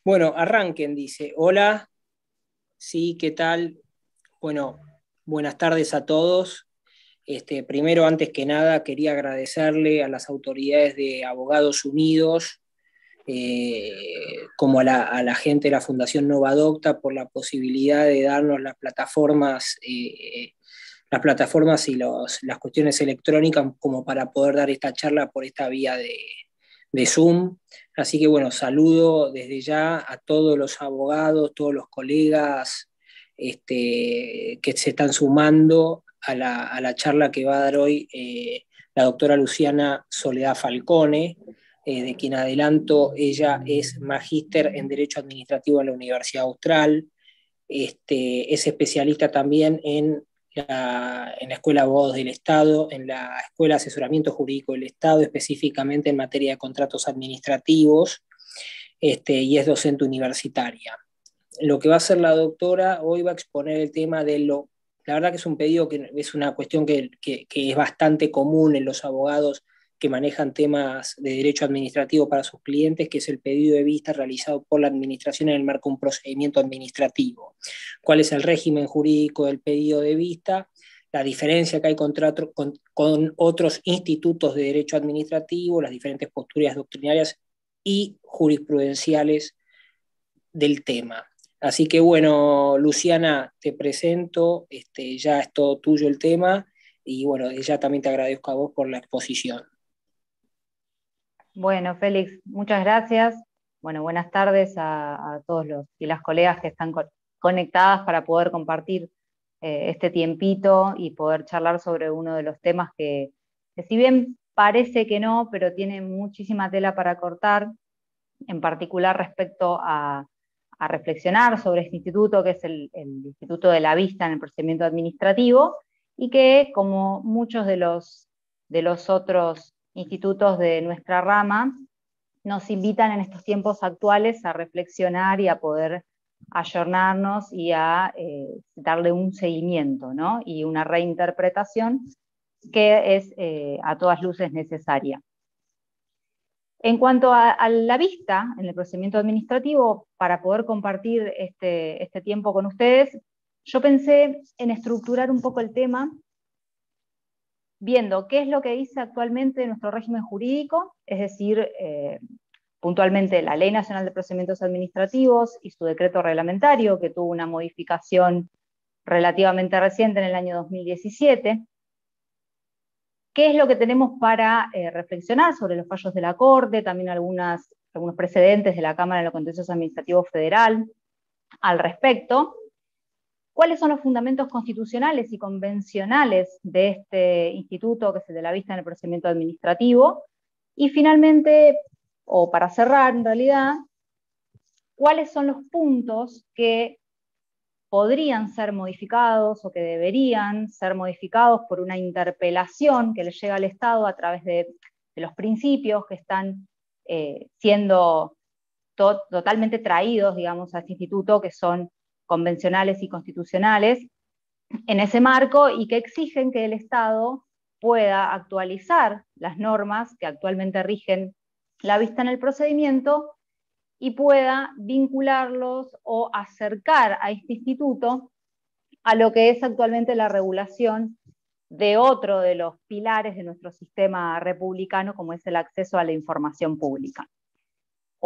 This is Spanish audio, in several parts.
Bueno, arranquen, dice. Hola, sí, ¿qué tal? Bueno, buenas tardes a todos. Primero, antes que nada, quería agradecerle a las autoridades de Abogados Unidos, como a la gente de la Fundación Novadocta, por la posibilidad de darnos las plataformas y las cuestiones electrónicas como para poder dar esta charla por esta vía de Zoom. Así que bueno, saludo desde ya a todos los abogados, todos los colegas que se están sumando a la charla que va a dar hoy la doctora Luciana Soledad Falcone, de quien adelanto, ella es magíster en Derecho Administrativo en la Universidad Austral, es especialista también en la Escuela de Abogados del Estado, en la Escuela de Asesoramiento Jurídico del Estado, específicamente en materia de contratos administrativos, y es docente universitaria. Lo que va a hacer la doctora hoy va a exponer el tema de lo... La verdad que es un pedido que es una cuestión que es bastante común en los abogados que manejan temas de derecho administrativo para sus clientes, que es el pedido de vista realizado por la administración en el marco de un procedimiento administrativo. ¿Cuál es el régimen jurídico del pedido de vista? La diferencia que hay con otros institutos de derecho administrativo, las diferentes posturas doctrinarias y jurisprudenciales del tema. Así que bueno, Luciana, te presento, ya es todo tuyo el tema, y bueno, ya también te agradezco a vos por la exposición. Bueno, Félix, muchas gracias. Bueno, buenas tardes a todos los y las colegas que están conectadas para poder compartir este tiempito y poder charlar sobre uno de los temas que si bien parece que no, pero tiene muchísima tela para cortar, en particular respecto a reflexionar sobre este instituto, que es el Instituto de la Vista en el procedimiento administrativo, y que, como muchos de los otros institutos de nuestra rama, nos invitan en estos tiempos actuales a reflexionar y a poder ayornarnos y a darle un seguimiento, ¿no? Y una reinterpretación que es a todas luces necesaria. En cuanto a la vista en el procedimiento administrativo, para poder compartir este tiempo con ustedes, yo pensé en estructurar un poco el tema viendo qué es lo que dice actualmente nuestro régimen jurídico, es decir, puntualmente la Ley Nacional de Procedimientos Administrativos y su decreto reglamentario, que tuvo una modificación relativamente reciente en el año 2017, qué es lo que tenemos para reflexionar sobre los fallos de la Corte, también algunos precedentes de la Cámara de los Contencioso Administrativo Federal al respecto, cuáles son los fundamentos constitucionales y convencionales de este instituto, que es el de la vista en el procedimiento administrativo, y finalmente, o para cerrar en realidad, cuáles son los puntos que podrían ser modificados o que deberían ser modificados por una interpelación que le llega al Estado a través de los principios que están siendo totalmente traídos, digamos, a este instituto, que son convencionales y constitucionales, en ese marco, y que exigen que el Estado pueda actualizar las normas que actualmente rigen la vista en el procedimiento y pueda vincularlos o acercar a este instituto a lo que es actualmente la regulación de otro de los pilares de nuestro sistema republicano, como es el acceso a la información pública.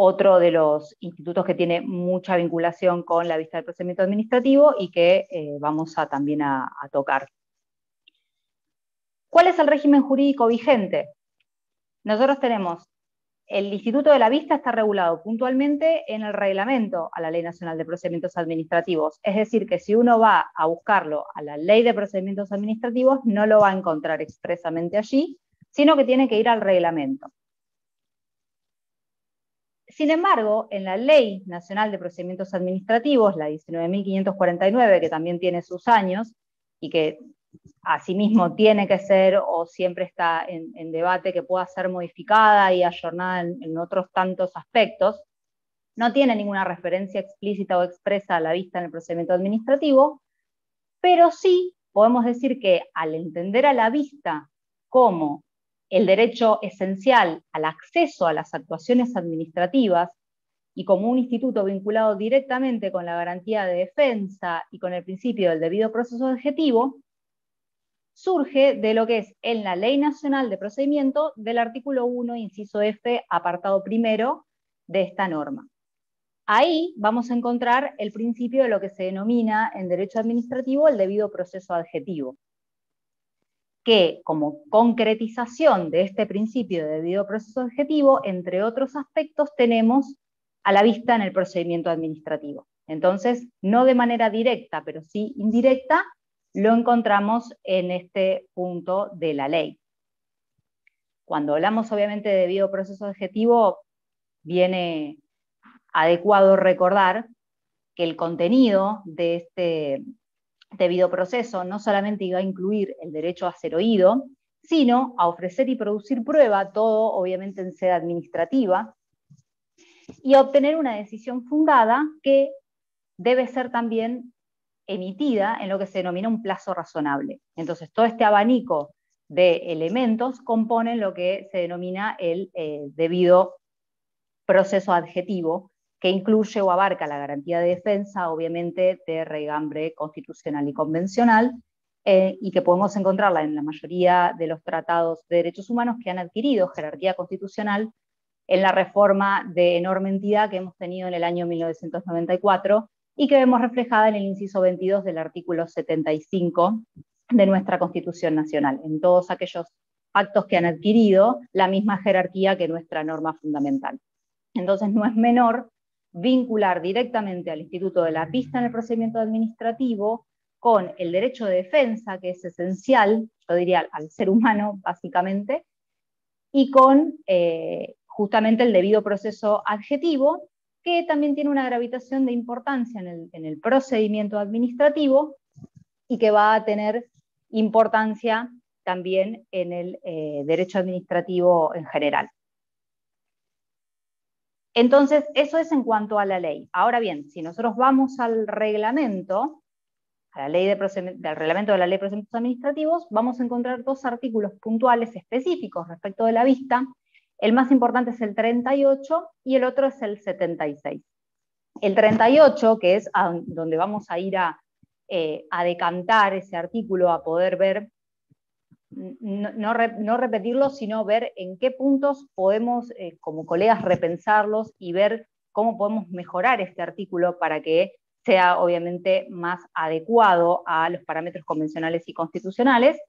Otro de los institutos que tiene mucha vinculación con la vista del procedimiento administrativo y que vamos también a tocar. ¿Cuál es el régimen jurídico vigente? Nosotros tenemos el Instituto de la Vista está regulado puntualmente en el reglamento a la Ley Nacional de Procedimientos Administrativos. Es decir, que si uno va a buscarlo a la Ley de Procedimientos Administrativos, no lo va a encontrar expresamente allí, sino que tiene que ir al reglamento. Sin embargo, en la Ley Nacional de Procedimientos Administrativos, la 19.549, que también tiene sus años, y que asimismo tiene que ser o siempre está en debate que pueda ser modificada y ayornada en otros tantos aspectos, no tiene ninguna referencia explícita o expresa a la vista en el procedimiento administrativo, pero sí podemos decir que al entender a la vista como el derecho esencial al acceso a las actuaciones administrativas y como un instituto vinculado directamente con la garantía de defensa y con el principio del debido proceso objetivo, surge de lo que es en la Ley Nacional de Procedimiento del artículo 1, inciso F, apartado primero de esta norma. Ahí vamos a encontrar el principio de lo que se denomina en derecho administrativo el debido proceso adjetivo, que como concretización de este principio de debido proceso adjetivo, entre otros aspectos, tenemos a la vista en el procedimiento administrativo. Entonces, no de manera directa, pero sí indirecta, lo encontramos en este punto de la ley. Cuando hablamos obviamente de debido proceso adjetivo, viene adecuado recordar que el contenido de este debido proceso no solamente iba a incluir el derecho a ser oído, sino a ofrecer y producir prueba, todo obviamente en sede administrativa, y a obtener una decisión fundada que debe ser también emitida en lo que se denomina un plazo razonable. Entonces, todo este abanico de elementos componen lo que se denomina el debido proceso adjetivo, que incluye o abarca la garantía de defensa, obviamente, de raigambre constitucional y convencional, y que podemos encontrarla en la mayoría de los tratados de derechos humanos que han adquirido jerarquía constitucional en la reforma de enorme entidad que hemos tenido en el año 1994 y que vemos reflejada en el inciso 22 del artículo 75 de nuestra Constitución Nacional, en todos aquellos actos que han adquirido la misma jerarquía que nuestra norma fundamental. Entonces no es menor vincular directamente al instituto de la vista en el procedimiento administrativo con el derecho de defensa, que es esencial, yo diría, al ser humano, básicamente, y con justamente el debido proceso adjetivo, que también tiene una gravitación de importancia en el procedimiento administrativo y que va a tener importancia también en el derecho administrativo en general. Entonces, eso es en cuanto a la ley. Ahora bien, si nosotros vamos al reglamento, a la ley del reglamento de la ley de procedimientos administrativos, vamos a encontrar dos artículos puntuales específicos respecto de la vista. El más importante es el 38 y el otro es el 76. El 38, que es donde vamos a ir a decantar ese artículo, a poder ver, no repetirlo, sino ver en qué puntos podemos, como colegas, repensarlos y ver cómo podemos mejorar este artículo para que sea obviamente más adecuado a los parámetros convencionales y constitucionales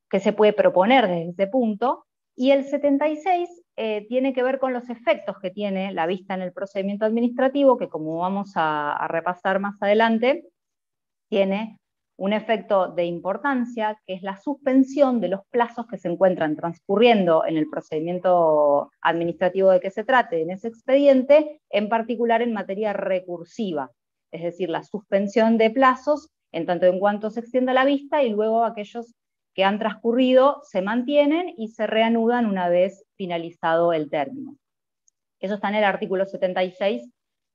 que se puede proponer desde ese punto. Y el 76 tiene que ver con los efectos que tiene la vista en el procedimiento administrativo, que como vamos a repasar más adelante, tiene un efecto de importancia, que es la suspensión de los plazos que se encuentran transcurriendo en el procedimiento administrativo de que se trate en ese expediente, en particular en materia recursiva, es decir, la suspensión de plazos en tanto en cuanto se extienda la vista y luego aquellos que han transcurrido se mantienen y se reanudan una vez finalizado el término. Eso está en el artículo 76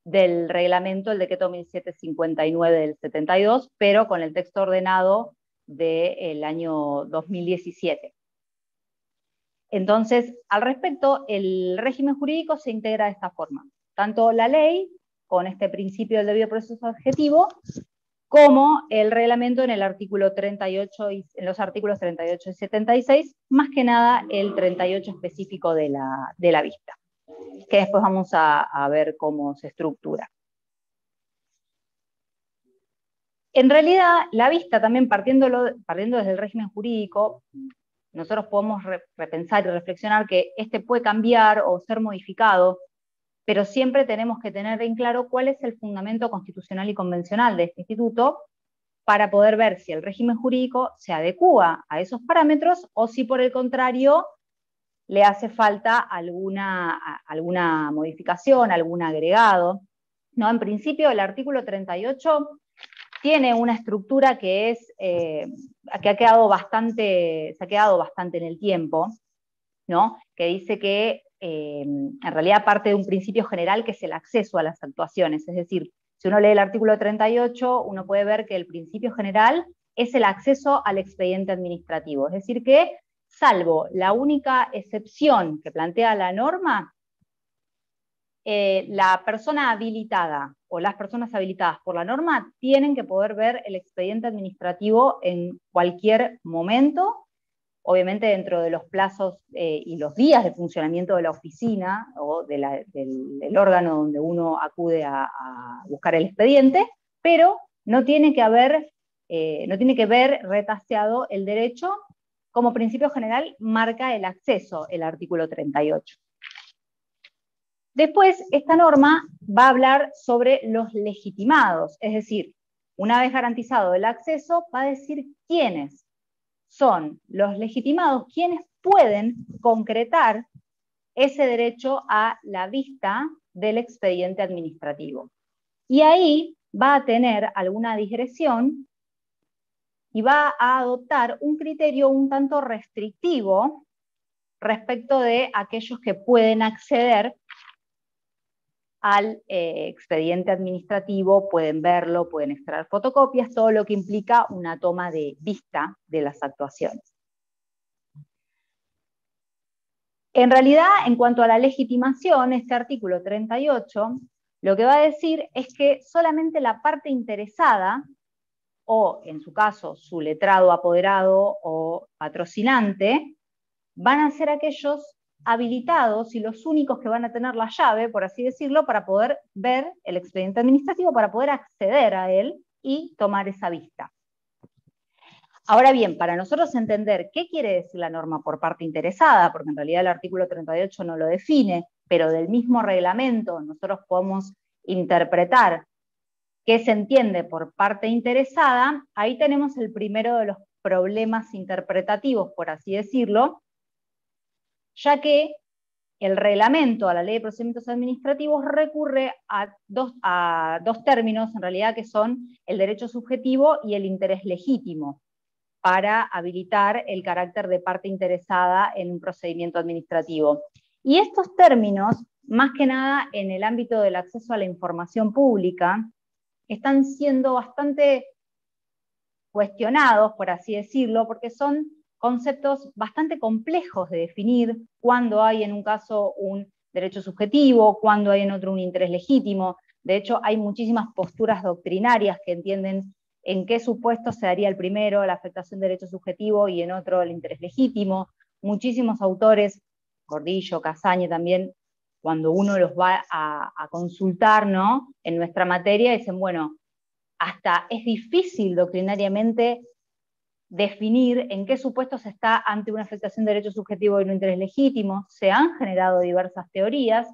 del reglamento, el decreto 1759 del 72, pero con el texto ordenado del año 2017. Entonces, al respecto, el régimen jurídico se integra de esta forma. Tanto la ley, con este principio del debido proceso adjetivo, como el reglamento en el artículo 38 y en los artículos 38 y 76, más que nada el 38 específico de la vista, que después vamos a ver cómo se estructura. En realidad, la vista también partiendo desde el régimen jurídico, nosotros podemos repensar y reflexionar que este puede cambiar o ser modificado, pero siempre tenemos que tener en claro cuál es el fundamento constitucional y convencional de este instituto para poder ver si el régimen jurídico se adecúa a esos parámetros o si por el contrario le hace falta alguna modificación, algún agregado. ¿No? En principio, el artículo 38 tiene una estructura que se ha quedado bastante en el tiempo, ¿no? Que dice que en realidad parte de un principio general que es el acceso a las actuaciones. Es decir, si uno lee el artículo 38, uno puede ver que el principio general es el acceso al expediente administrativo. Es decir, que salvo la única excepción que plantea la norma, la persona habilitada o las personas habilitadas por la norma tienen que poder ver el expediente administrativo en cualquier momento, obviamente dentro de los plazos y los días de funcionamiento de la oficina o del órgano donde uno acude a buscar el expediente, pero no tiene que ver retaseado el derecho. Como principio general marca el acceso, el artículo 38. Después, esta norma va a hablar sobre los legitimados, es decir, una vez garantizado el acceso, va a decir quiénes son los legitimados, quienes pueden concretar ese derecho a la vista del expediente administrativo. Y ahí va a tener alguna digresión y va a adoptar un criterio un tanto restrictivo respecto de aquellos que pueden acceder al expediente administrativo, pueden verlo, pueden extraer fotocopias, todo lo que implica una toma de vista de las actuaciones. En realidad, en cuanto a la legitimación, este artículo 38, lo que va a decir es que solamente la parte interesada, o en su caso, su letrado, apoderado o patrocinante, van a ser aquellos habilitados y los únicos que van a tener la llave, por así decirlo, para poder ver el expediente administrativo, para poder acceder a él y tomar esa vista. Ahora bien, para nosotros entender qué quiere decir la norma por parte interesada, porque en realidad el artículo 38 no lo define, pero del mismo reglamento nosotros podemos interpretar qué se entiende por parte interesada, ahí tenemos el primero de los problemas interpretativos, por así decirlo, ya que el reglamento a la Ley de Procedimientos Administrativos recurre a dos términos, en realidad, que son el derecho subjetivo y el interés legítimo, para habilitar el carácter de parte interesada en un procedimiento administrativo. Y estos términos, más que nada en el ámbito del acceso a la información pública, están siendo bastante cuestionados, por así decirlo, porque son conceptos bastante complejos de definir, cuando hay en un caso un derecho subjetivo, cuando hay en otro un interés legítimo. De hecho, hay muchísimas posturas doctrinarias que entienden en qué supuesto se daría el primero, la afectación del derecho subjetivo, y en otro el interés legítimo. Muchísimos autores, Gordillo, Casaña también, cuando uno los va a consultar, ¿no?, en nuestra materia, dicen, bueno, hasta es difícil doctrinariamente definir en qué supuestos se está ante una afectación de derecho subjetivo y un interés legítimo. Se han generado diversas teorías,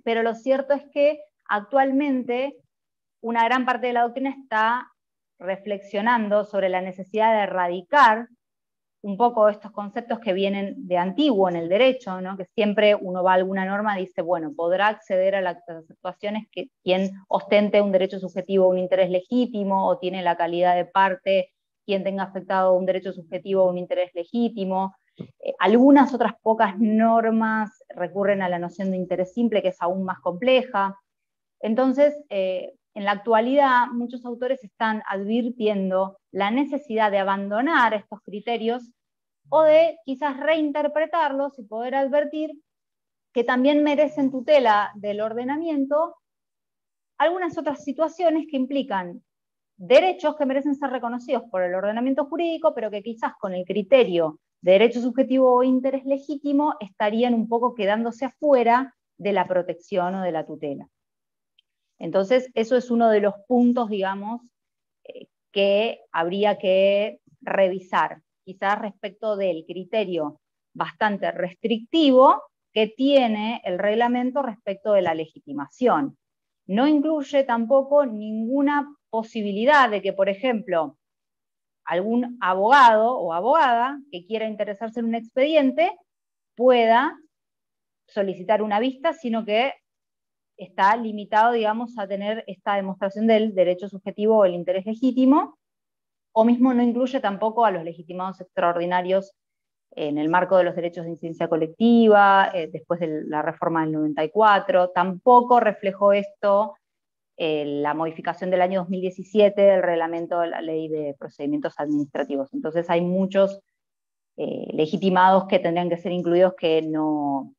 pero lo cierto es que actualmente una gran parte de la doctrina está reflexionando sobre la necesidad de erradicar un poco estos conceptos que vienen de antiguo en el derecho, ¿no?, que siempre uno va a alguna norma y dice, bueno, podrá acceder a las actuaciones que quien ostente un derecho subjetivo o un interés legítimo, o tiene la calidad de parte quien tenga afectado un derecho subjetivo o un interés legítimo. Algunas otras pocas normas recurren a la noción de interés simple, que es aún más compleja. Entonces, en la actualidad, muchos autores están advirtiendo la necesidad de abandonar estos criterios o de quizás reinterpretarlos y poder advertir que también merecen tutela del ordenamiento algunas otras situaciones que implican derechos que merecen ser reconocidos por el ordenamiento jurídico, pero que quizás con el criterio de derecho subjetivo o interés legítimo estarían un poco quedándose afuera de la protección o de la tutela. Entonces, eso es uno de los puntos, digamos, que habría que revisar, quizás respecto del criterio bastante restrictivo que tiene el reglamento respecto de la legitimación. No incluye tampoco ninguna posibilidad de que, por ejemplo, algún abogado o abogada que quiera interesarse en un expediente pueda solicitar una vista, sino que está limitado, digamos, a tener esta demostración del derecho subjetivo o el interés legítimo, o mismo no incluye tampoco a los legitimados extraordinarios en el marco de los derechos de incidencia colectiva, después de la reforma del 94, tampoco reflejó esto la modificación del año 2017 del reglamento de la Ley de Procedimientos Administrativos. Entonces hay muchos legitimados que tendrían que ser incluidos que no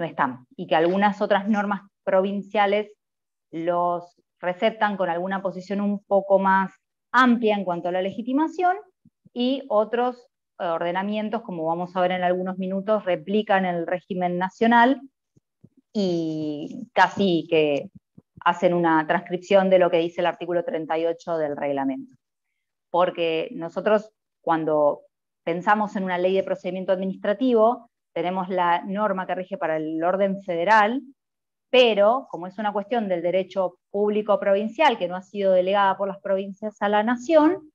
están, y que algunas otras normas provinciales los receptan con alguna posición un poco más amplia en cuanto a la legitimación, y otros ordenamientos, como vamos a ver en algunos minutos, replican el régimen nacional y casi que hacen una transcripción de lo que dice el artículo 38 del reglamento. Porque nosotros, cuando pensamos en una ley de procedimiento administrativo, tenemos la norma que rige para el orden federal, pero como es una cuestión del derecho público provincial que no ha sido delegada por las provincias a la nación,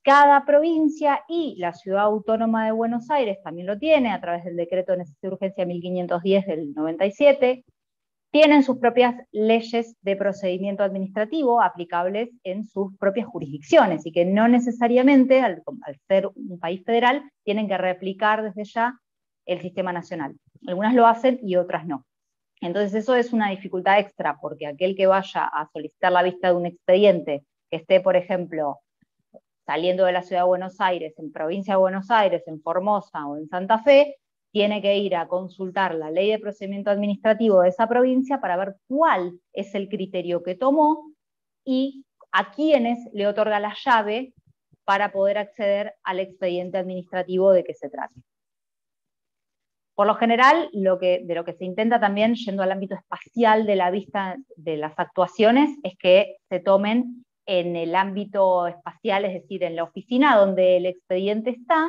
cada provincia, y la Ciudad Autónoma de Buenos Aires también lo tiene a través del decreto de necesidad y urgencia 1510 del 97, tienen sus propias leyes de procedimiento administrativo aplicables en sus propias jurisdicciones, y que no necesariamente, al ser un país federal, tienen que replicar desde ya el sistema nacional. Algunas lo hacen y otras no. Entonces eso es una dificultad extra, porque aquel que vaya a solicitar la vista de un expediente que esté, por ejemplo, saliendo de la Ciudad de Buenos Aires, en Provincia de Buenos Aires, en Formosa o en Santa Fe, tiene que ir a consultar la ley de procedimiento administrativo de esa provincia para ver cuál es el criterio que tomó y a quiénes le otorga la llave para poder acceder al expediente administrativo de que se trate. Por lo general, de lo que se intenta también, yendo al ámbito espacial de la vista de las actuaciones, es que se tomen en el ámbito espacial, es decir, en la oficina donde el expediente está.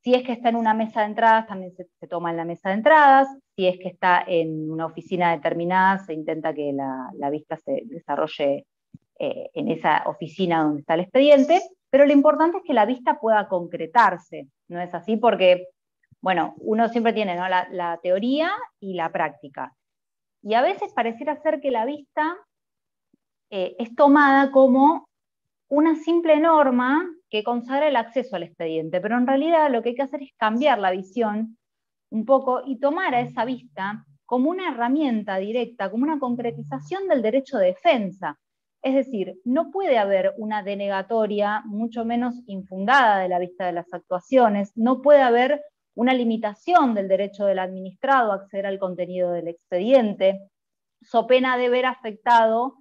Si es que está en una mesa de entradas, también se toma en la mesa de entradas. Si es que está en una oficina determinada, se intenta que la vista se desarrolle en esa oficina donde está el expediente. Pero lo importante es que la vista pueda concretarse. ¿No es así? Porque, bueno, uno siempre tiene, ¿no?, la teoría y la práctica. Y a veces pareciera ser que la vista es tomada como una simple norma que consagra el acceso al expediente, pero en realidad lo que hay que hacer es cambiar la visión un poco y tomar a esa vista como una herramienta directa, como una concretización del derecho de defensa. Es decir, no puede haber una denegatoria, mucho menos infundada, de la vista de las actuaciones, no puede haber una limitación del derecho del administrado a acceder al contenido del expediente, so pena de ver afectado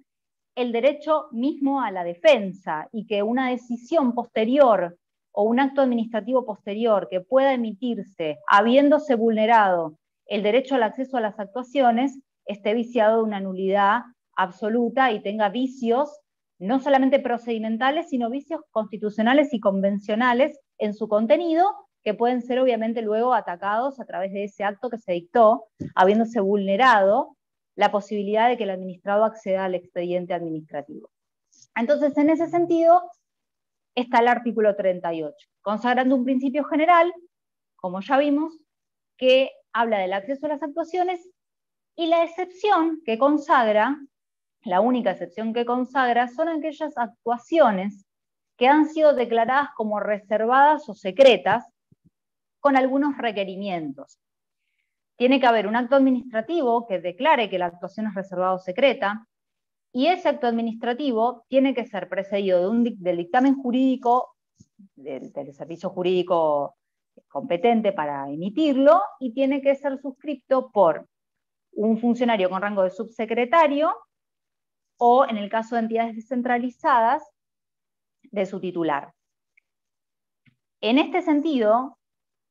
el derecho mismo a la defensa, y que una decisión posterior o un acto administrativo posterior que pueda emitirse habiéndose vulnerado el derecho al acceso a las actuaciones esté viciado de una nulidad absoluta y tenga vicios no solamente procedimentales, sino vicios constitucionales y convencionales en su contenido, que pueden ser obviamente luego atacados a través de ese acto que se dictó, habiéndose vulnerado la posibilidad de que el administrado acceda al expediente administrativo. Entonces, en ese sentido, está el artículo 38, consagrando un principio general, como ya vimos, que habla del acceso a las actuaciones, y la excepción que consagra, la única excepción que consagra, son aquellas actuaciones que han sido declaradas como reservadas o secretas, con algunos requerimientos. Tiene que haber un acto administrativo que declare que la actuación es reservada o secreta, y ese acto administrativo tiene que ser precedido del dictamen jurídico, del servicio jurídico competente para emitirlo, y tiene que ser suscripto por un funcionario con rango de subsecretario, o, en el caso de entidades descentralizadas, de su titular. En este sentido,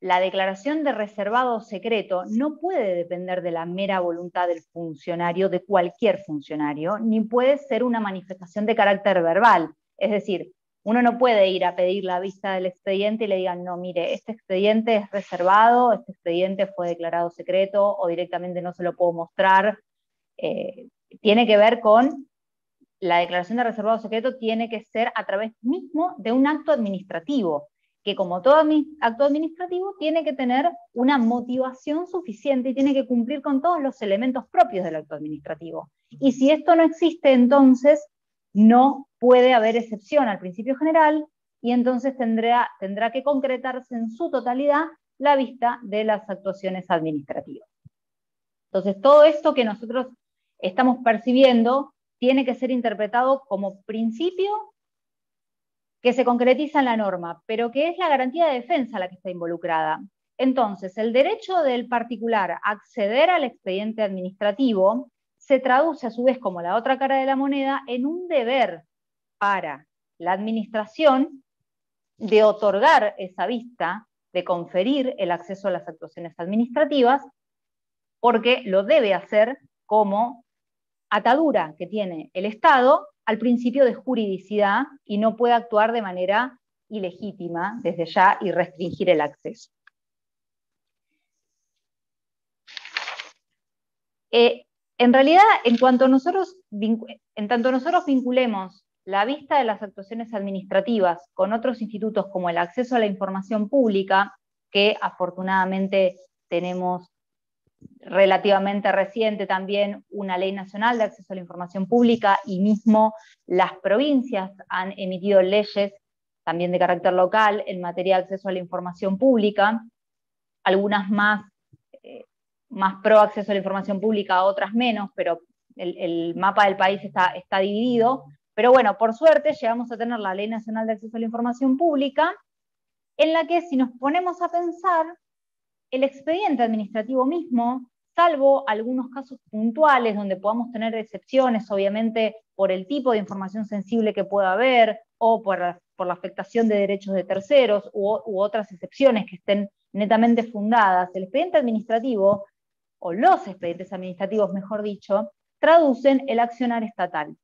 la declaración de reservado o secreto no puede depender de la mera voluntad del funcionario, de cualquier funcionario, ni puede ser una manifestación de carácter verbal. Es decir, uno no puede ir a pedir la vista del expediente y le digan, no, mire, este expediente es reservado, este expediente fue declarado secreto, o directamente no se lo puedo mostrar. Tiene que ver con la declaración de reservado secreto, tiene que ser a través mismo de un acto administrativo, que, como todo acto administrativo, tiene que tener una motivación suficiente y tiene que cumplir con todos los elementos propios del acto administrativo. Y si esto no existe, entonces no puede haber excepción al principio general, y entonces tendrá que concretarse en su totalidad la vista de las actuaciones administrativas. Entonces, todo esto que nosotros estamos percibiendo tiene que ser interpretado como principio que se concretiza en la norma, pero que es la garantía de defensa la que está involucrada. Entonces, el derecho del particular a acceder al expediente administrativo se traduce a su vez como la otra cara de la moneda en un deber para la administración de otorgar esa vista, de conferir el acceso a las actuaciones administrativas, porque lo debe hacer como atadura que tiene el Estado al principio de juridicidad y no puede actuar de manera ilegítima desde ya y restringir el acceso. En realidad, en tanto nosotros vinculemos la vista de las actuaciones administrativas con otros institutos como el acceso a la información pública, que afortunadamente tenemos relativamente reciente también una ley nacional de acceso a la información pública, y mismo las provincias han emitido leyes también de carácter local en materia de acceso a la información pública, algunas más pro acceso a la información pública, otras menos, pero el mapa del país está dividido. Pero bueno, por suerte llegamos a tener la Ley Nacional de Acceso a la Información Pública, en la que, si nos ponemos a pensar, el expediente administrativo mismo, salvo algunos casos puntuales donde podamos tener excepciones, obviamente por el tipo de información sensible que pueda haber, o por la afectación de derechos de terceros, u otras excepciones que estén netamente fundadas, el expediente administrativo, o los expedientes administrativos, mejor dicho, traducen el accionar estatal.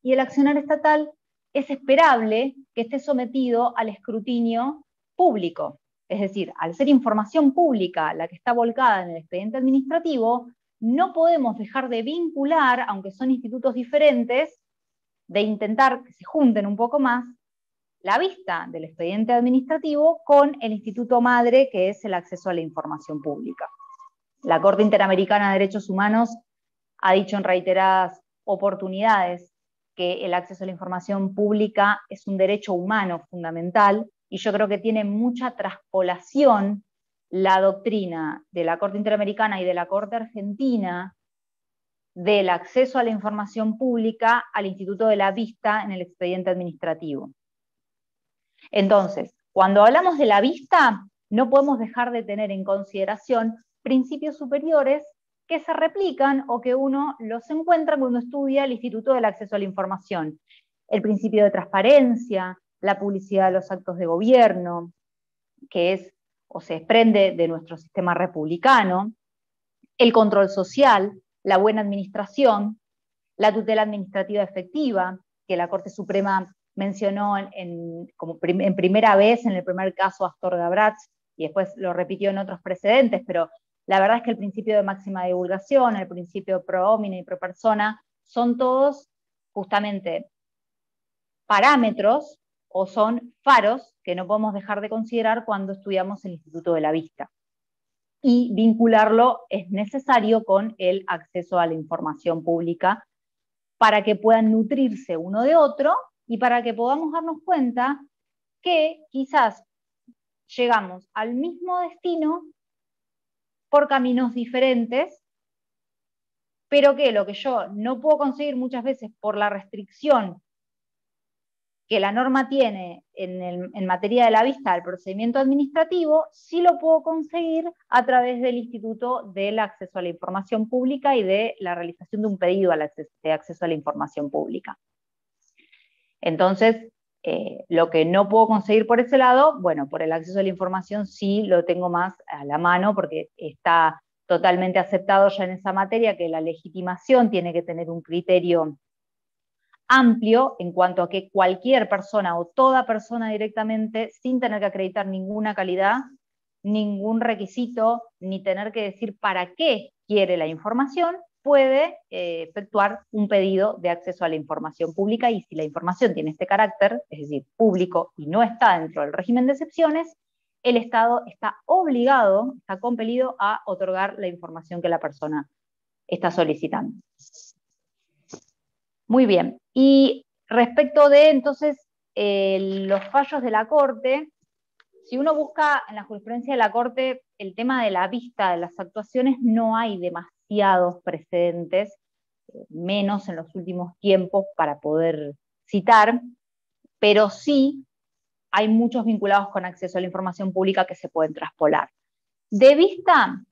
Y el accionar estatal es esperable que esté sometido al escrutinio público. Es decir, al ser información pública la que está volcada en el expediente administrativo, no podemos dejar de vincular, aunque son institutos diferentes, de intentar que se junten un poco más, la vista del expediente administrativo con el instituto madre, que es el acceso a la información pública. La Corte Interamericana de Derechos Humanos ha dicho en reiteradas oportunidades que el acceso a la información pública es un derecho humano fundamental, y yo creo que tiene mucha traspolación la doctrina de la Corte Interamericana y de la Corte Argentina del acceso a la información pública al instituto de la vista en el expediente administrativo. Entonces, cuando hablamos de la vista, no podemos dejar de tener en consideración principios superiores que se replican o que uno los encuentra cuando estudia el Instituto del Acceso a la Información. El principio de transparencia, la publicidad de los actos de gobierno, que es o se desprende de nuestro sistema republicano, el control social, la buena administración, la tutela administrativa efectiva, que la Corte Suprema mencionó en primera vez en el primer caso Astorga Bratz, y después lo repitió en otros precedentes, pero la verdad es que el principio de máxima divulgación, el principio pro homine y pro persona, son todos justamente parámetros o son faros que no podemos dejar de considerar cuando estudiamos el Instituto de la Vista. Y vincularlo es necesario con el acceso a la información pública para que puedan nutrirse uno de otro y para que podamos darnos cuenta que quizás llegamos al mismo destino por caminos diferentes, pero que lo que yo no puedo conseguir muchas veces por la restricción que la norma tiene en materia de la vista del procedimiento administrativo, sí lo puedo conseguir a través del Instituto del Acceso a la Información Pública y de la realización de un pedido de acceso a la información pública. Entonces, lo que no puedo conseguir por ese lado, bueno, por el acceso a la información sí lo tengo más a la mano, porque está totalmente aceptado ya en esa materia que la legitimación tiene que tener un criterio amplio en cuanto a que cualquier persona o toda persona directamente, sin tener que acreditar ninguna calidad, ningún requisito, ni tener que decir para qué quiere la información, puede efectuar un pedido de acceso a la información pública, y si la información tiene este carácter, es decir, público, y no está dentro del régimen de excepciones, el Estado está obligado, está compelido a otorgar la información que la persona está solicitando. Muy bien, y respecto de entonces los fallos de la Corte, si uno busca en la jurisprudencia de la Corte el tema de la vista de las actuaciones, no hay demasiados precedentes, menos en los últimos tiempos para poder citar, pero sí hay muchos vinculados con acceso a la información pública que se pueden traspolar. De vista,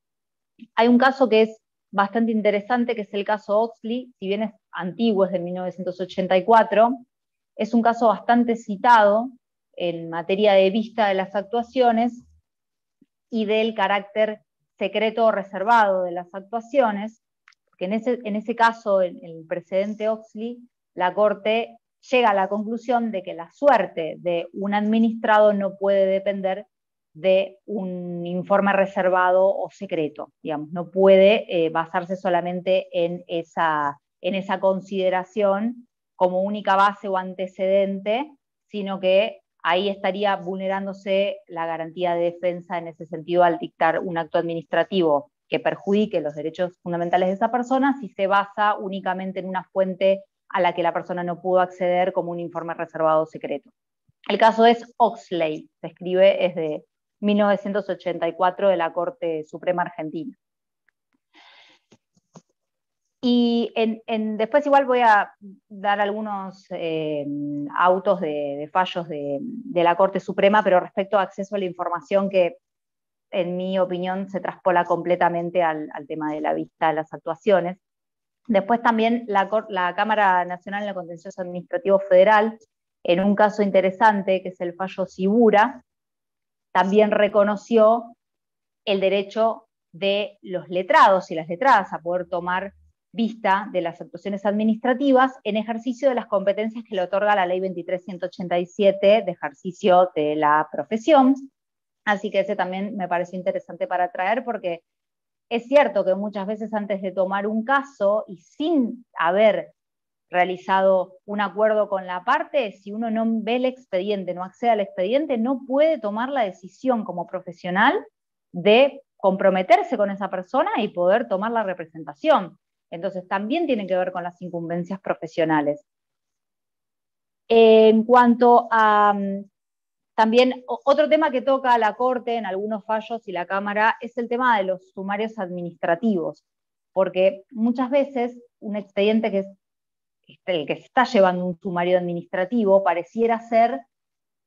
hay un caso que es bastante interesante, que es el caso Oxley. Si bien es antiguo, es de 1984, es un caso bastante citado en materia de vista de las actuaciones y del carácter secreto o reservado de las actuaciones, porque en ese caso, en el precedente Oxley, la Corte llega a la conclusión de que la suerte de un administrado no puede depender de un informe reservado o secreto, digamos, no puede basarse solamente en esa consideración como única base o antecedente, sino que ahí estaría vulnerándose la garantía de defensa en ese sentido al dictar un acto administrativo que perjudique los derechos fundamentales de esa persona si se basa únicamente en una fuente a la que la persona no pudo acceder como un informe reservado o secreto. El caso es Oxley, se escribe, es de 1984 de la Corte Suprema Argentina. Y después igual voy a dar algunos autos de fallos de la Corte Suprema, pero respecto a acceso a la información que, en mi opinión, se traspola completamente al tema de la vista de las actuaciones. Después también la Cámara Nacional de Contencioso Administrativo Federal, en un caso interesante, que es el fallo Sibura, también reconoció el derecho de los letrados y las letradas a poder tomar vista de las actuaciones administrativas en ejercicio de las competencias que le otorga la Ley 23.187 de ejercicio de la profesión. Así que ese también me pareció interesante para traer, porque es cierto que muchas veces antes de tomar un caso y sin haber realizado un acuerdo con la parte, si uno no ve el expediente, no accede al expediente, no puede tomar la decisión como profesional de comprometerse con esa persona y poder tomar la representación. Entonces también tiene que ver con las incumbencias profesionales. En cuanto a también otro tema que toca la Corte en algunos fallos y la Cámara es el tema de los sumarios administrativos, porque muchas veces un expediente que es el que se está llevando un sumario administrativo pareciera ser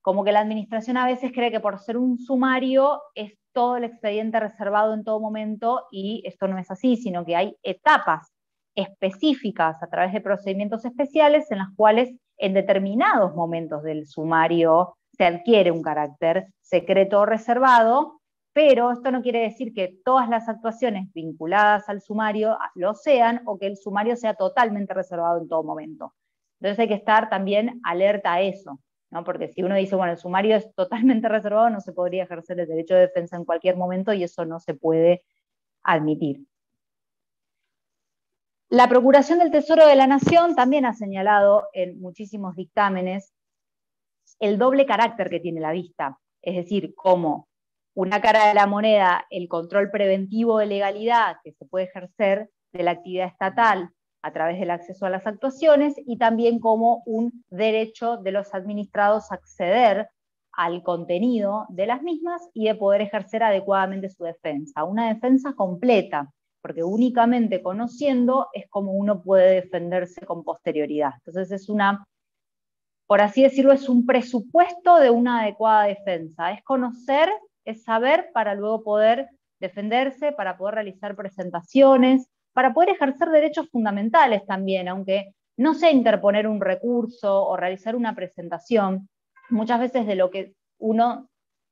como que la administración a veces cree que por ser un sumario es todo el expediente reservado en todo momento, y esto no es así, sino que hay etapas específicas a través de procedimientos especiales en las cuales en determinados momentos del sumario se adquiere un carácter secreto o reservado, pero esto no quiere decir que todas las actuaciones vinculadas al sumario lo sean, o que el sumario sea totalmente reservado en todo momento. Entonces hay que estar también alerta a eso, ¿no? Porque si uno dice, bueno, el sumario es totalmente reservado, no se podría ejercer el derecho de defensa en cualquier momento, y eso no se puede admitir. La Procuración del Tesoro de la Nación también ha señalado en muchísimos dictámenes el doble carácter que tiene la vista, es decir, como una cara de la moneda, el control preventivo de legalidad que se puede ejercer de la actividad estatal a través del acceso a las actuaciones, y también como un derecho de los administrados a acceder al contenido de las mismas y de poder ejercer adecuadamente su defensa, una defensa completa, porque únicamente conociendo es como uno puede defenderse con posterioridad. Entonces es una, por así decirlo, es un presupuesto de una adecuada defensa, es conocer, es saber para luego poder defenderse, para poder realizar presentaciones, para poder ejercer derechos fundamentales también, aunque no sea interponer un recurso o realizar una presentación. Muchas veces de lo que uno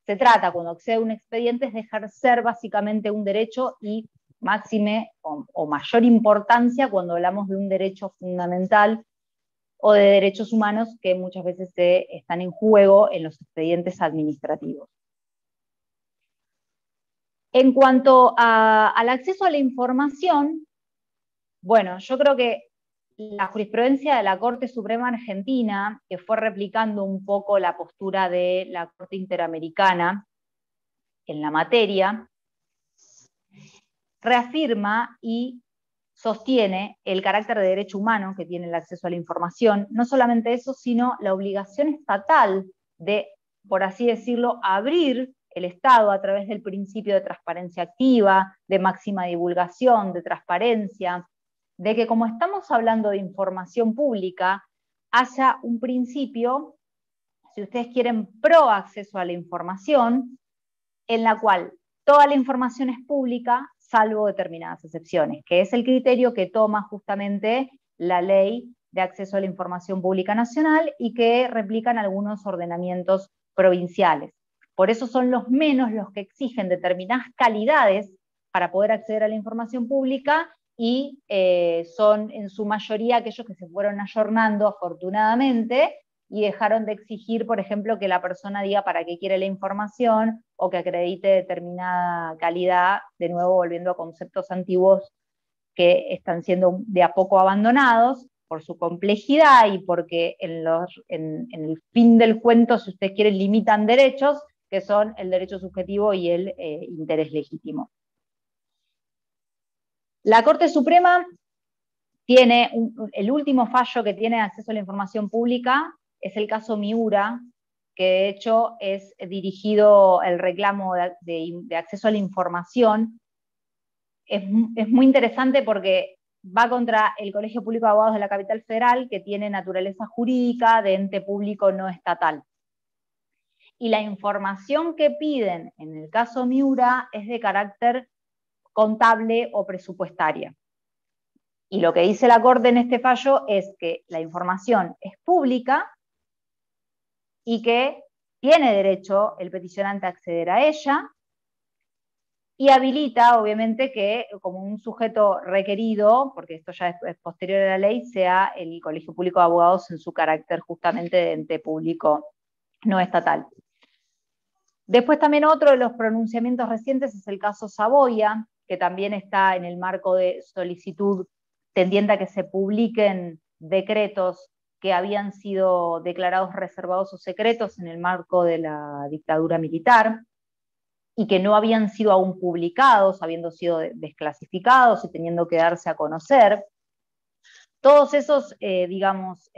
se trata cuando accede a un expediente es de ejercer básicamente un derecho, y máxime o mayor importancia cuando hablamos de un derecho fundamental o de derechos humanos que muchas veces están en juego en los expedientes administrativos. En cuanto al acceso a la información, bueno, yo creo que la jurisprudencia de la Corte Suprema Argentina, que fue replicando un poco la postura de la Corte Interamericana en la materia, reafirma y sostiene el carácter de derecho humano que tiene el acceso a la información. No solamente eso, sino la obligación estatal de, por así decirlo, abrir el Estado a través del principio de transparencia activa, de máxima divulgación, de transparencia, de que, como estamos hablando de información pública, haya un principio, si ustedes quieren, pro acceso a la información, en la cual toda la información es pública, salvo determinadas excepciones, que es el criterio que toma justamente la Ley de Acceso a la Información Pública Nacional y que replican algunos ordenamientos provinciales. Por eso son los menos los que exigen determinadas calidades para poder acceder a la información pública y son en su mayoría aquellos que se fueron ayornando afortunadamente y dejaron de exigir, por ejemplo, que la persona diga para qué quiere la información o que acredite determinada calidad, de nuevo volviendo a conceptos antiguos que están siendo de a poco abandonados por su complejidad y porque en el fin del cuento, si ustedes quieren, limitan derechos, que son el derecho subjetivo y el interés legítimo. La Corte Suprema tiene, el último fallo que tiene acceso a la información pública es el caso Miura, que de hecho es dirigido el reclamo de acceso a la información. Es muy interesante porque va contra el Colegio Público de Abogados de la Capital Federal, que tiene naturaleza jurídica de ente público no estatal. Y la información que piden en el caso Miura es de carácter contable o presupuestaria. Y lo que dice la Corte en este fallo es que la información es pública y que tiene derecho el peticionante a acceder a ella, y habilita, obviamente, que como un sujeto requerido, porque esto ya es posterior a la ley, sea el Colegio Público de Abogados en su carácter justamente de ente público no estatal. Después también otro de los pronunciamientos recientes es el caso Saboya, que también está en el marco de solicitud tendiente a que se publiquen decretos que habían sido declarados reservados o secretos en el marco de la dictadura militar y que no habían sido aún publicados, habiendo sido desclasificados y teniendo que darse a conocer. Todos esos, términos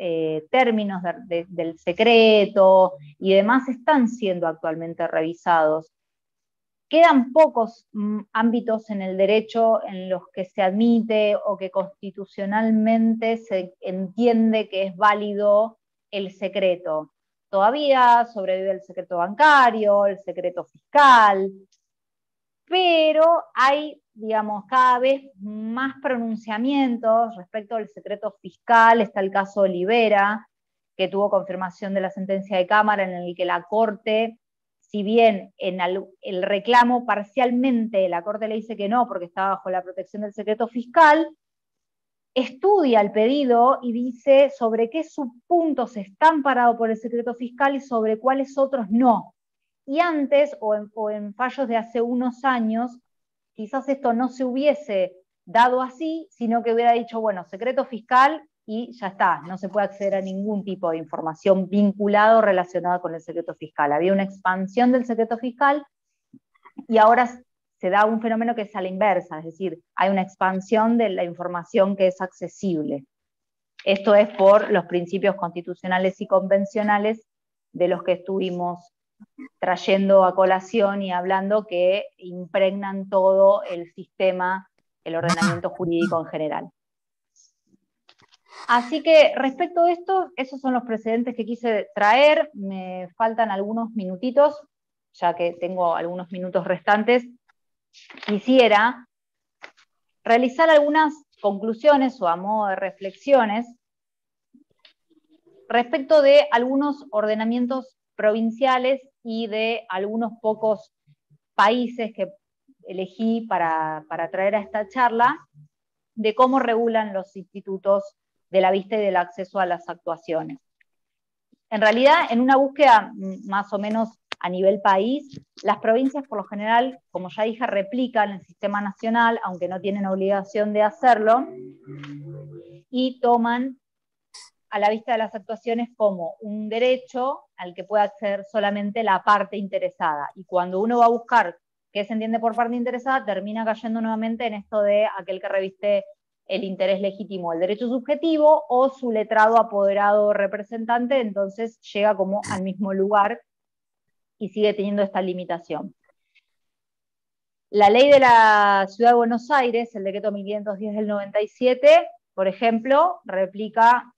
del secreto y demás están siendo actualmente revisados. Quedan pocos ámbitos en el derecho en los que se admite o que constitucionalmente se entiende que es válido el secreto. Todavía sobrevive el secreto bancario, el secreto fiscal, pero hay, cada vez más pronunciamientos respecto al secreto fiscal. Está el caso Olivera, que tuvo confirmación de la sentencia de Cámara en el que la Corte, si bien en el reclamo parcialmente la Corte le dice que no porque está bajo la protección del secreto fiscal, estudia el pedido y dice sobre qué subpuntos está amparado por el secreto fiscal y sobre cuáles otros no. Y antes, o en fallos de hace unos años, quizás esto no se hubiese dado así, sino que hubiera dicho, bueno, secreto fiscal y ya está, no se puede acceder a ningún tipo de información vinculada o relacionada con el secreto fiscal. Había una expansión del secreto fiscal y ahora se da un fenómeno que es a la inversa, es decir, hay una expansión de la información que es accesible. Esto es por los principios constitucionales y convencionales de los que estuvimos trayendo a colación y hablando, que impregnan todo el sistema, el ordenamiento jurídico en general. Así que respecto de esto, esos son los precedentes que quise traer. Me faltan algunos minutitos, ya que tengo algunos minutos restantes. Quisiera realizar algunas conclusiones o a modo de reflexiones respecto de algunos ordenamientos provinciales y de algunos pocos países que elegí para traer a esta charla, de cómo regulan los institutos de la vista y del acceso a las actuaciones. En realidad, en una búsqueda más o menos a nivel país, las provincias por lo general, como ya dije, replican el sistema nacional, aunque no tienen obligación de hacerlo, y toman a la vista de las actuaciones como un derecho al que puede acceder solamente la parte interesada. Y cuando uno va a buscar qué se entiende por parte interesada, termina cayendo nuevamente en esto de aquel que reviste el interés legítimo, el derecho subjetivo, o su letrado, apoderado o representante, entonces llega como al mismo lugar y sigue teniendo esta limitación. La ley de la Ciudad de Buenos Aires, el decreto 1510 del 97, por ejemplo, replica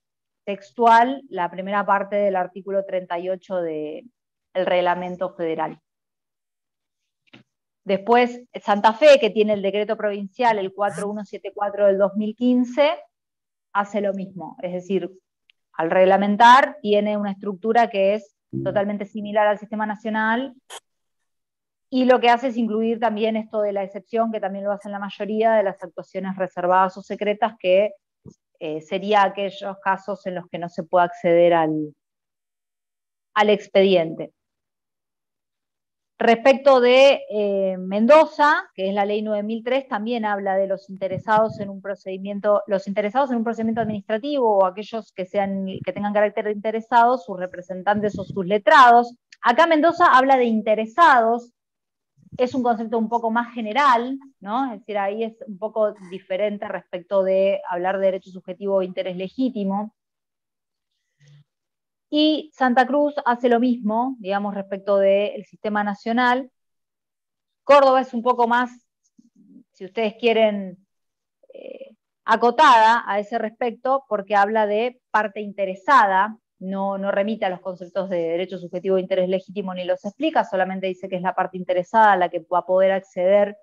textual la primera parte del artículo 38 del Reglamento Federal. Después, Santa Fe, que tiene el decreto provincial, el 4174 del 2015, hace lo mismo. Es decir, al reglamentar, tiene una estructura que es totalmente similar al sistema nacional, y lo que hace es incluir también esto de la excepción, que también lo hacen la mayoría de las actuaciones reservadas o secretas, que sería aquellos casos en los que no se puede acceder al expediente. Respecto de Mendoza, que es la ley 9003, también habla de los interesados en un procedimiento administrativo, o aquellos que tengan carácter de interesados, sus representantes o sus letrados. Acá Mendoza habla de interesados, es un concepto un poco más general, ¿no? Es decir, ahí es un poco diferente respecto de hablar de derecho subjetivo o interés legítimo. Y Santa Cruz hace lo mismo, digamos, respecto del sistema nacional. Córdoba es un poco más, si ustedes quieren, acotada a ese respecto, porque habla de parte interesada, no remite a los conceptos de derecho subjetivo de interés legítimo ni los explica, solamente dice que es la parte interesada la que va a poder acceder,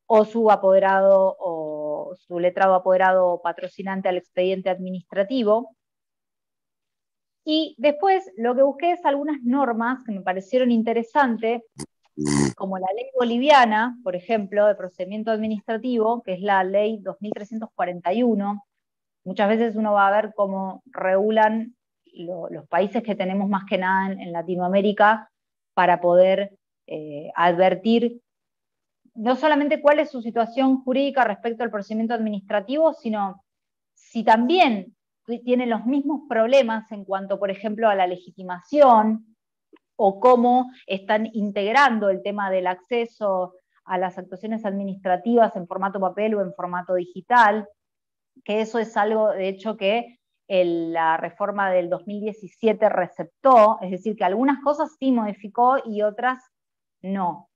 o su apoderado o su letrado apoderado o patrocinante, al expediente administrativo. Y después lo que busqué es algunas normas que me parecieron interesantes, como la ley boliviana, por ejemplo, de procedimiento administrativo, que es la ley 2341. Muchas veces uno va a ver cómo regulan los países que tenemos más que nada en Latinoamérica, para poder advertir no solamente cuál es su situación jurídica respecto al procedimiento administrativo, sino si también tienen los mismos problemas en cuanto, por ejemplo, a la legitimación, o cómo están integrando el tema del acceso a las actuaciones administrativas en formato papel o en formato digital, que eso es algo, de hecho, que la reforma del 2017 receptó, es decir, que algunas cosas sí modificó y otras no.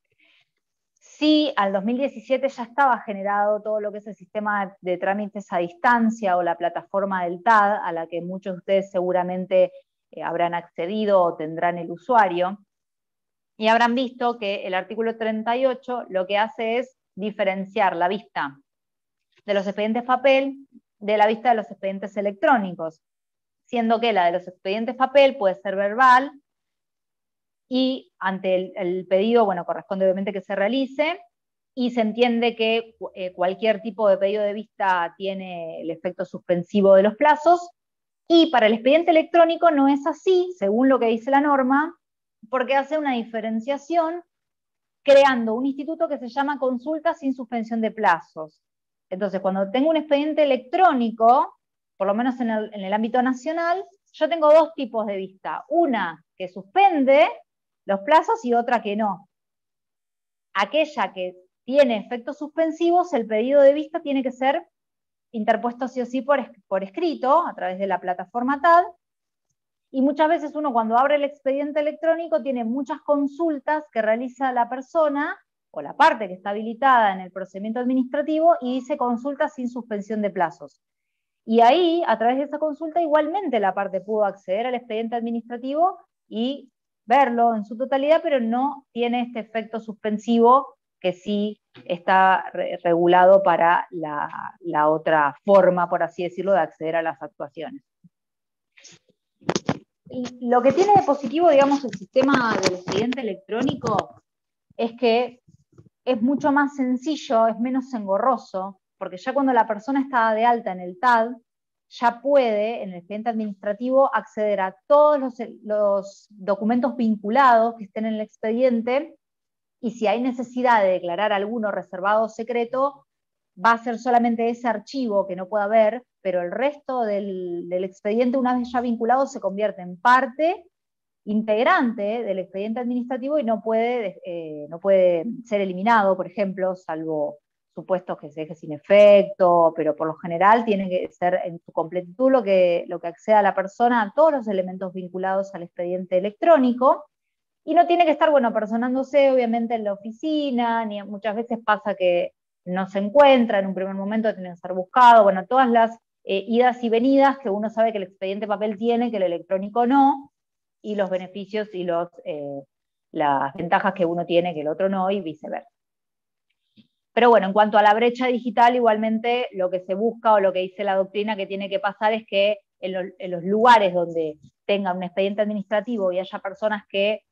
Sí, al 2017 ya estaba generado todo lo que es el sistema de trámites a distancia, o la plataforma del TAD, a la que muchos de ustedes seguramente habrán accedido o tendrán el usuario, y habrán visto que el artículo 38 lo que hace es diferenciar la vista de los expedientes papel de la vista de los expedientes electrónicos, siendo que la de los expedientes papel puede ser verbal, y ante el pedido, bueno, corresponde obviamente que se realice, y se entiende que cualquier tipo de pedido de vista tiene el efecto suspensivo de los plazos, y para el expediente electrónico no es así, según lo que dice la norma, porque hace una diferenciación creando un instituto que se llama consulta sin suspensión de plazos. Entonces, cuando tengo un expediente electrónico, por lo menos en el ámbito nacional, yo tengo dos tipos de vista. Una que suspende los plazos y otra que no. Aquella que tiene efectos suspensivos, el pedido de vista tiene que ser interpuesto sí o sí por escrito, a través de la plataforma TAD, y muchas veces uno, cuando abre el expediente electrónico, tiene muchas consultas que realiza la persona o la parte que está habilitada en el procedimiento administrativo, y dice consulta sin suspensión de plazos. Y ahí, a través de esa consulta, igualmente la parte pudo acceder al expediente administrativo y verlo en su totalidad, pero no tiene este efecto suspensivo que sí está regulado para la otra forma, por así decirlo, de acceder a las actuaciones. Y lo que tiene de positivo, digamos, el sistema del expediente electrónico, es que es mucho más sencillo, es menos engorroso, porque ya cuando la persona está de alta en el TAD, ya puede, en el expediente administrativo, acceder a todos los documentos vinculados que estén en el expediente, y si hay necesidad de declarar alguno reservado o secreto, va a ser solamente ese archivo que no pueda ver, pero el resto del expediente, una vez ya vinculado, se convierte en parte integrante del expediente administrativo, y no puede ser eliminado, por ejemplo, salvo supuestos que se deje sin efecto, pero por lo general tiene que ser en su completitud lo que acceda a la persona a todos los elementos vinculados al expediente electrónico, y no tiene que estar, bueno, personándose obviamente en la oficina, ni muchas veces pasa que no se encuentra en un primer momento, tiene que ser buscado, bueno, todas las idas y venidas que uno sabe que el expediente papel tiene, que el electrónico no, y los beneficios y las ventajas que uno tiene que el otro no, y viceversa. Pero bueno, en cuanto a la brecha digital, igualmente lo que se busca o lo que dice la doctrina que tiene que pasar es que en los lugares donde tengan un expediente administrativo y haya personas que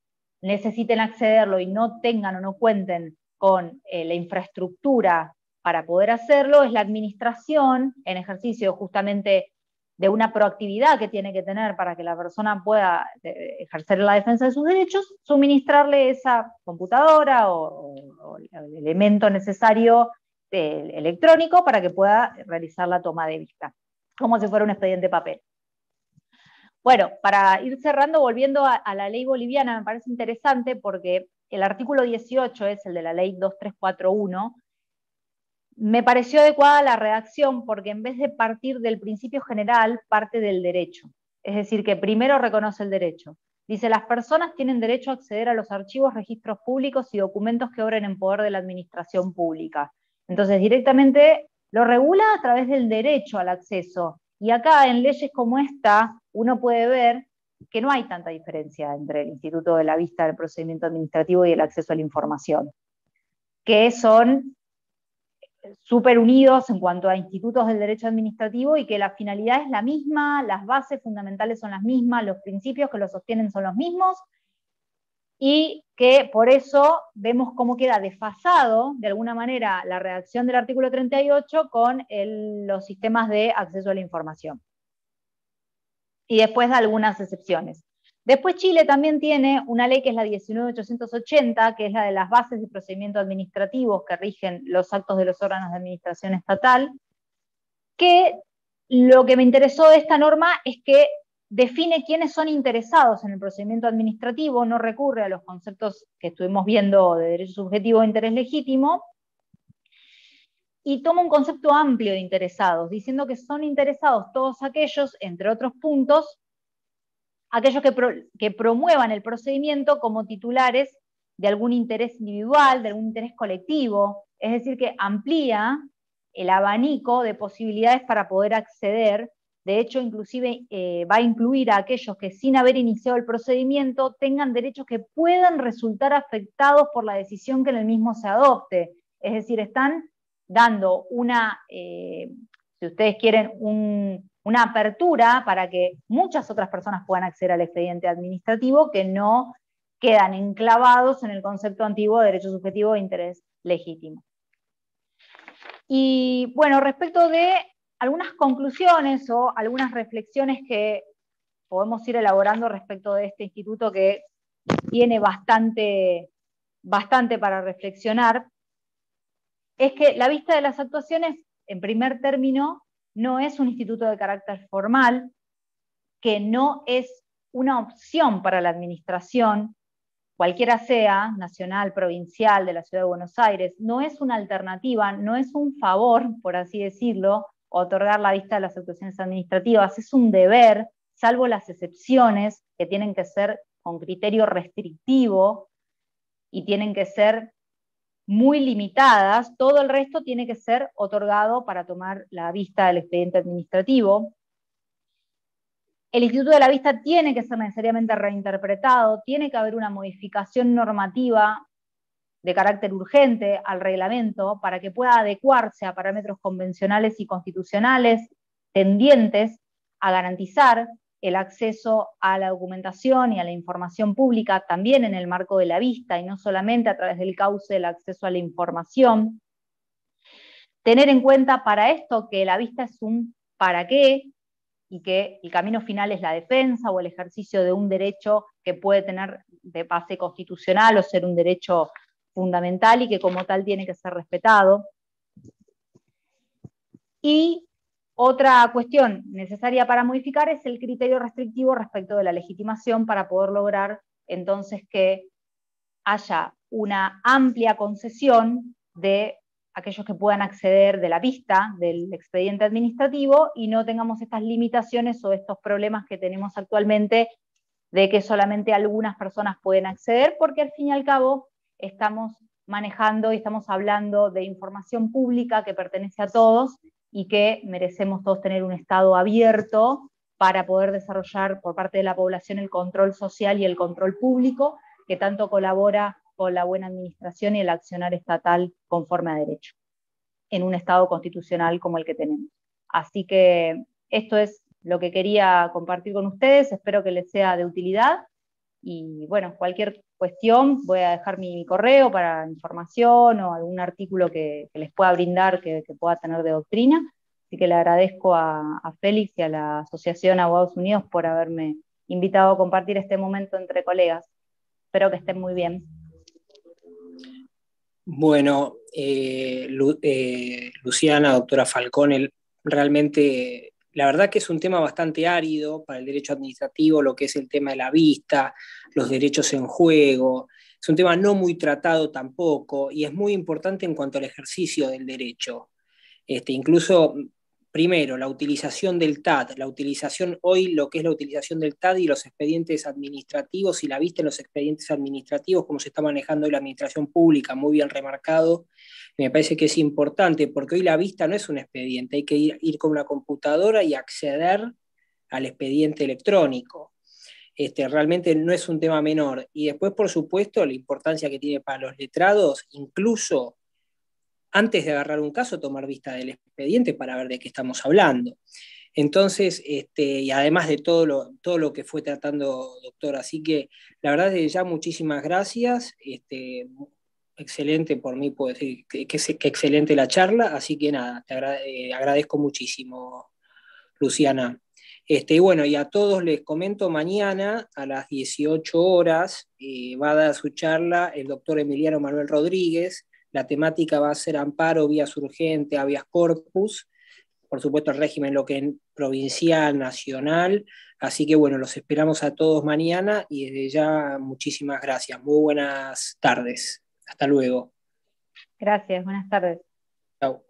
necesiten accederlo y no tengan o no cuenten con la infraestructura para poder hacerlo, es la administración, en ejercicio justamente de una proactividad que tiene que tener para que la persona pueda ejercer la defensa de sus derechos, suministrarle esa computadora o el elemento necesario electrónico para que pueda realizar la toma de vista, como si fuera un expediente papel. Bueno, para ir cerrando, volviendo a la ley boliviana, me parece interesante porque el artículo 18 es el de la ley 2341, me pareció adecuada la redacción porque en vez de partir del principio general, parte del derecho. Es decir, que primero reconoce el derecho. Dice, las personas tienen derecho a acceder a los archivos, registros públicos y documentos que obren en poder de la administración pública. Entonces, directamente lo regula a través del derecho al acceso. Y acá, en leyes como esta, uno puede ver que no hay tanta diferencia entre el Instituto de la Vista del Procedimiento Administrativo y el acceso a la información, que son súper unidos en cuanto a institutos del derecho administrativo y que la finalidad es la misma, las bases fundamentales son las mismas, los principios que lo sostienen son los mismos, y que por eso vemos cómo queda desfasado, de alguna manera, la redacción del artículo 38 con los sistemas de acceso a la información. Y después da algunas excepciones. Después Chile también tiene una ley que es la 19.880, que es la de las bases de procedimiento administrativos que rigen los actos de los órganos de administración estatal, que lo que me interesó de esta norma es que define quiénes son interesados en el procedimiento administrativo, no recurre a los conceptos que estuvimos viendo de derecho subjetivo e interés legítimo, y toma un concepto amplio de interesados, diciendo que son interesados todos aquellos, entre otros puntos, aquellos que promuevan el procedimiento como titulares de algún interés individual, de algún interés colectivo, es decir, que amplía el abanico de posibilidades para poder acceder. De hecho, inclusive va a incluir a aquellos que sin haber iniciado el procedimiento tengan derechos que puedan resultar afectados por la decisión que en el mismo se adopte. Es decir, están dando una, si ustedes quieren, una apertura para que muchas otras personas puedan acceder al expediente administrativo que no quedan enclavados en el concepto antiguo de derecho subjetivo e interés legítimo. Y bueno, respecto de algunas conclusiones o algunas reflexiones que podemos ir elaborando respecto de este instituto que tiene bastante para reflexionar, es que la vista de las actuaciones, en primer término, no es un instituto de carácter formal, que no es una opción para la administración, cualquiera sea, nacional, provincial, de la Ciudad de Buenos Aires, no es una alternativa, no es un favor, por así decirlo, otorgar la vista de las actuaciones administrativas, es un deber, salvo las excepciones que tienen que ser con criterio restrictivo y tienen que ser muy limitadas, todo el resto tiene que ser otorgado para tomar la vista del expediente administrativo. El Instituto de la Vista tiene que ser necesariamente reinterpretado, tiene que haber una modificación normativa de carácter urgente al reglamento para que pueda adecuarse a parámetros convencionales y constitucionales tendientes a garantizar el acceso a la documentación y a la información pública también en el marco de la vista y no solamente a través del cauce del acceso a la información. Tener en cuenta para esto que la vista es un para qué y que el camino final es la defensa o el ejercicio de un derecho que puede tener de base constitucional o ser un derecho fundamental y que como tal tiene que ser respetado. Y otra cuestión necesaria para modificar es el criterio restrictivo respecto de la legitimación para poder lograr entonces que haya una amplia concesión de aquellos que puedan acceder de la vista del expediente administrativo y no tengamos estas limitaciones o estos problemas que tenemos actualmente de que solamente algunas personas pueden acceder, porque al fin y al cabo estamos manejando y estamos hablando de información pública que pertenece a todos y que merecemos todos tener un Estado abierto para poder desarrollar por parte de la población el control social y el control público, que tanto colabora con la buena administración y el accionar estatal conforme a derecho, en un Estado constitucional como el que tenemos. Así que esto es lo que quería compartir con ustedes, espero que les sea de utilidad, y bueno, cualquier cuestión voy a dejar mi correo para información o algún artículo que les pueda brindar que pueda tener de doctrina. Así que le agradezco a Félix y a la Asociación Abogados Unidos por haberme invitado a compartir este momento entre colegas. Espero que estén muy bien. Bueno, Luciana, doctora Falcón, realmente la verdad que es un tema bastante árido para el derecho administrativo, lo que es el tema de la vista, los derechos en juego. Es un tema no muy tratado tampoco y es muy importante en cuanto al ejercicio del derecho. Incluso, primero, la utilización del TAD, la utilización hoy, lo que es la utilización del TAD y los expedientes administrativos y la vista en los expedientes administrativos, como se está manejando hoy la administración pública, muy bien remarcado. Me parece que es importante porque hoy la vista no es un expediente, hay que ir con una computadora y acceder al expediente electrónico. Realmente no es un tema menor. Y después, por supuesto, la importancia que tiene para los letrados, incluso antes de agarrar un caso, tomar vista del expediente para ver de qué estamos hablando. Entonces, y además de todo lo que fue tratando, doctor, así que la verdad es ya muchísimas gracias, excelente por mí, puedo decir que excelente la charla, así que nada, agradezco muchísimo, Luciana. Y bueno, y a todos les comento, mañana a las 18 horas va a dar su charla el doctor Emiliano Manuel Rodríguez. La temática va a ser amparo, vías urgente, habeas corpus, por supuesto el régimen lo que es provincial, nacional, así que bueno, los esperamos a todos mañana y desde ya muchísimas gracias. Muy buenas tardes. Hasta luego. Gracias, buenas tardes. Chao.